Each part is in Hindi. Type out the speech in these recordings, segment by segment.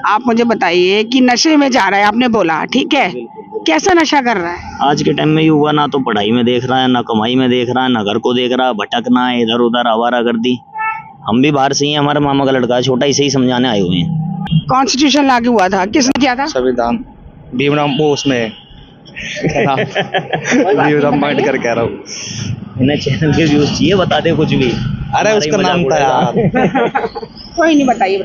आप मुझे बताइए कि नशे में जा रहा है, आपने बोला, ठीक है, कैसा नशा कर रहा है? आज के टाइम में युवा ना तो पढ़ाई में देख रहा है, ना कमाई में देख रहा है, ना घर को देख रहा है, भटकना है इधर उधर आवारागर्दी। हम भी बाहर से ही हैं, हमारे मामा का लड़का है छोटा, इसे ही समझाने आए हुए हैं। कॉन्स्टिट्यूशन लागू हुआ था, किसने किया था? संविधान भीमराव वो उसमें भीमराव अम्बेडकर कह रहा हूँ। इन्हें चैनल के व्यूज चाहिए, बता दे कुछ भी। अरे उसका नाम था यार। कोई नहीं, बताइए।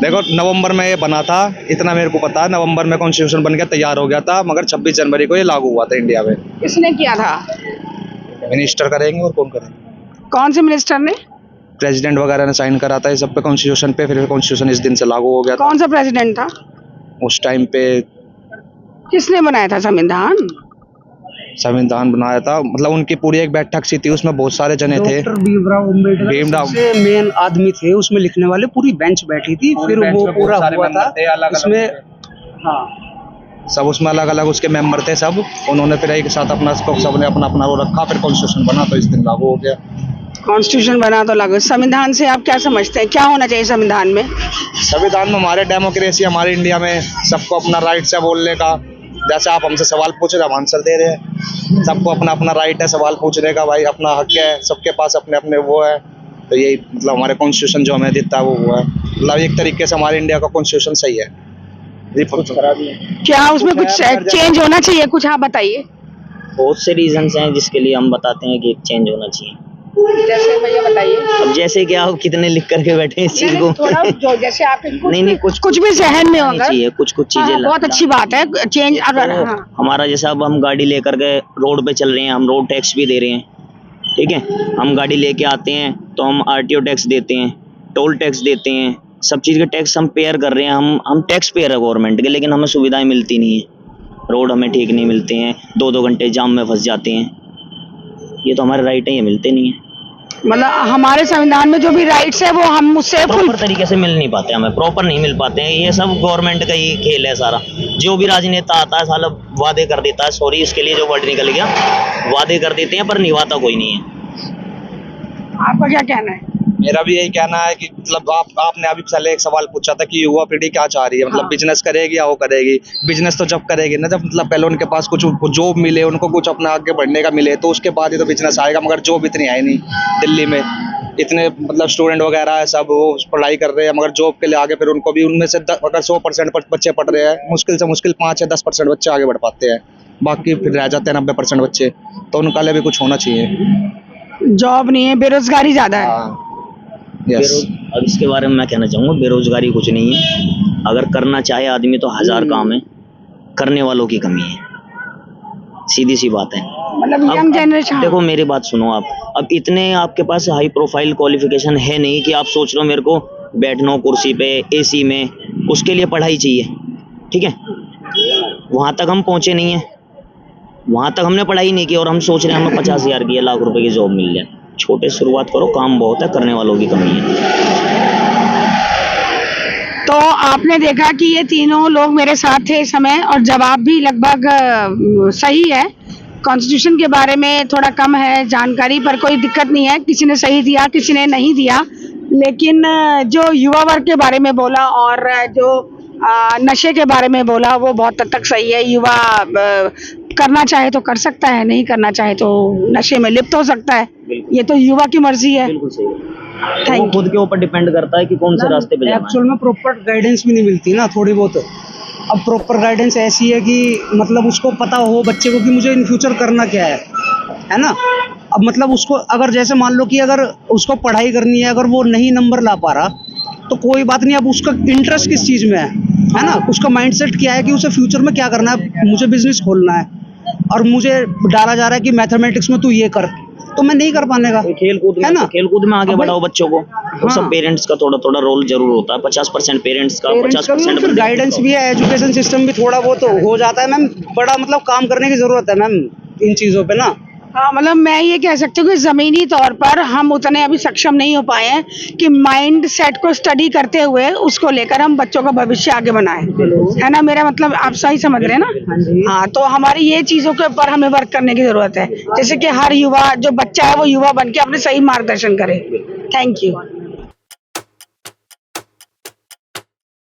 देखो नवंबर में ये बना था, इतना मेरे को पता है। नवंबर में कॉन्स्टिट्यूशन बन गया, तैयार हो गया था, मगर 26 जनवरी को ये लागू हुआ था इंडिया में। किसने किया था? मिनिस्टर करेंगे और कौन करेंगे? कौन से मिनिस्टर ने? प्रेसिडेंट वगैरह ने साइन करा था इस सब पे, कॉन्स्टिट्यूशन पे। फिर कॉन्स्टिट्यूशन इस दिन से लागू हो गया था। कौन सा प्रेसिडेंट था उस टाइम पे? किसने बनाया था संविधान? संविधान बनाया था, मतलब उनकी पूरी एक बैठक सी थी, उसमें बहुत सारे जने थे। भीमराव अम्बेडकर सबसे मेन आदमी थे उसमें, लिखने वाले पूरी बेंच बैठी थी, फिर वो पूरा हुआ था उसमें। हाँ, सब उसमें अलग अलग उसके मेंबर थे सब, उन्होंने फिर एक साथ अपना सबने अपना अपना वो रखा, फिर कॉन्स्टिट्यूशन बना तो इस दिन लागू हो गया। कॉन्स्टिट्यूशन बना तो लागू। संविधान से आप क्या समझते हैं, क्या होना चाहिए संविधान में? संविधान में हमारे डेमोक्रेसी, हमारे इंडिया में सबको अपना राइट है बोलने का। जैसे आप हमसे सवाल पूछ रहे हैं, हम आंसर दे रहे हैं। सबको अपना अपना राइट है सवाल पूछने का, भाई अपना हक है, सबके पास अपने अपने वो है। तो यही मतलब हमारे कॉन्स्टिट्यूशन जो हमें देता है वो है, मतलब एक तरीके से हमारे इंडिया का कॉन्स्टिट्यूशन सही है। क्या उसमें कुछ चेंज होना चाहिए, कुछ आप बताइए। बहुत से रीजंस हैं जिसके लिए हम बताते हैं कि चेंज होना चाहिए। जैसे भैया बताइए। अब जैसे कि आप कितने लिख करके बैठे हैं इस चीज को। थोड़ा जो जैसे आप नहीं कुछ भी जहन में होगा चाहिए, कुछ चीजें बहुत अच्छी बात है चेंज। अगर हमारा जैसा अब हम गाड़ी लेकर के रोड पे चल रहे हैं, हम रोड टैक्स भी दे रहे हैं, ठीक है। हम गाड़ी लेके आते हैं तो हम आरटीओ टैक्स देते हैं, टोल टैक्स देते हैं, सब चीज के टैक्स हम पेयर कर रहे हैं। हम टैक्स पेयर है गवर्नमेंट के, लेकिन हमें सुविधाएं मिलती नहीं है। रोड हमें ठीक नहीं मिलते हैं, 2-2 घंटे जाम में फंस जाते हैं। ये तो हमारे राइट है, ये मिलते नहीं है। मतलब हमारे संविधान में जो भी राइट्स है वो हम उससे प्रॉपर तरीके से मिल नहीं पाते, हमें प्रॉपर नहीं मिल पाते हैं। ये सब गवर्नमेंट का ही खेल है सारा। जो भी राजनेता आता है साला वादे कर देता है, सॉरी इसके लिए जो वर्ड निकल गया, वादे कर देते हैं पर निभाता कोई नहीं है। आपका क्या कहना है? मेरा भी यही कहना है कि मतलब आपने अभी पहले एक सवाल पूछा था कि युवा पीढ़ी क्या चाह रही है, मतलब बिजनेस करेगी या वो करेगी। बिजनेस तो जब करेगी ना, जब मतलब पहले उनके पास कुछ जॉब मिले, उनको कुछ अपना आगे बढ़ने का मिले, तो उसके बाद ही तो बिजनेस आएगा। मगर जॉब इतनी है नहीं दिल्ली में, इतने मतलब स्टूडेंट वगैरह है सब, वो पढ़ाई कर रहे हैं, मगर जॉब के लिए आगे फिर उनको भी उनमें से अगर 100% बच्चे पढ़ रहे हैं, मुश्किल से मुश्किल 5 या 10% बच्चे आगे बढ़ पाते हैं, बाकी फिर रह जाते हैं 90% बच्चे। तो उनका लिए भी कुछ होना चाहिए। जॉब नहीं है, बेरोजगारी ज्यादा है। अब इसके बारे में मैं कहना चाहूँगा, बेरोजगारी कुछ नहीं है। अगर करना चाहे आदमी तो 1000 काम है, करने वालों की कमी है, सीधी सी बात है। मतलब यंग जनरेशन। देखो मेरी बात सुनो आप, अब इतने आपके पास हाई प्रोफाइल क्वालिफिकेशन है नहीं कि आप सोच रहे हो मेरे को बैठना हो कुर्सी पे एसी में, उसके लिए पढ़ाई चाहिए, ठीक है। वहां तक हम पहुंचे नहीं है, वहां तक हमने पढ़ाई नहीं की और हम सोच रहे हैं हमें 50,000 की, लाख रुपए की जॉब मिल जाए। छोटे शुरुआत करो, काम बहुत है, करने वालों की कमी है। तो आपने देखा कि ये तीनों लोग मेरे साथ थे इस समय, और जवाब भी लगभग सही है। कॉन्स्टिट्यूशन के बारे में थोड़ा कम है जानकारी, पर कोई दिक्कत नहीं है। किसी ने सही दिया, किसी ने नहीं दिया, लेकिन जो युवा वर्ग के बारे में बोला और जो नशे के बारे में बोला वो बहुत हद तक सही है। युवा करना चाहे तो कर सकता है, नहीं करना चाहे तो नशे में लिप्त हो सकता है। ये तो युवा की मर्जी है। बिल्कुल सही है, वो खुद के ऊपर डिपेंड करता है कि कौन से रास्ते पे जाना है। एक्चुअल में प्रॉपर गाइडेंस भी नहीं मिलती ना, थोड़ी बहुत। अब प्रॉपर गाइडेंस ऐसी है कि मतलब उसको पता हो बच्चे को कि मुझे इन फ्यूचर करना क्या है ना। अब मतलब उसको अगर जैसे मान लो कि अगर उसको पढ़ाई करनी है, अगर वो नहीं नंबर ला पा रहा तो कोई बात नहीं। अब उसका इंटरेस्ट किस चीज़ में है ना, उसका माइंडसेट क्या है कि उसे फ्यूचर में क्या करना है। मुझे बिजनेस खोलना है और मुझे डाला जा रहा है कि मैथमेटिक्स में तू ये कर, तो मैं नहीं कर पाने का। खेलकूद में, खेलकूद में आगे बढ़ाओ बच्चों को। वो सब पेरेंट्स का थोड़ा थोड़ा रोल जरूर होता है। 50% पेरेंट्स का, 50% गाइडेंस भी है, एजुकेशन सिस्टम भी थोड़ा बहुत हो जाता है मैम। बड़ा मतलब काम करने की जरूरत है मैम इन चीजों पे ना। हाँ, मतलब मैं ये कह सकती हूँ कि ज़मीनी तौर पर हम उतने अभी सक्षम नहीं हो पाए हैं कि माइंड सेट को स्टडी करते हुए उसको लेकर हम बच्चों का भविष्य आगे बनाएं, है ना। मेरा मतलब आप सही समझ रहे हैं ना। हाँ, तो हमारी ये चीज़ों के ऊपर हमें वर्क करने की ज़रूरत है, जैसे कि हर युवा जो बच्चा है वो युवा बन के अपने सही मार्गदर्शन करे। Thank you.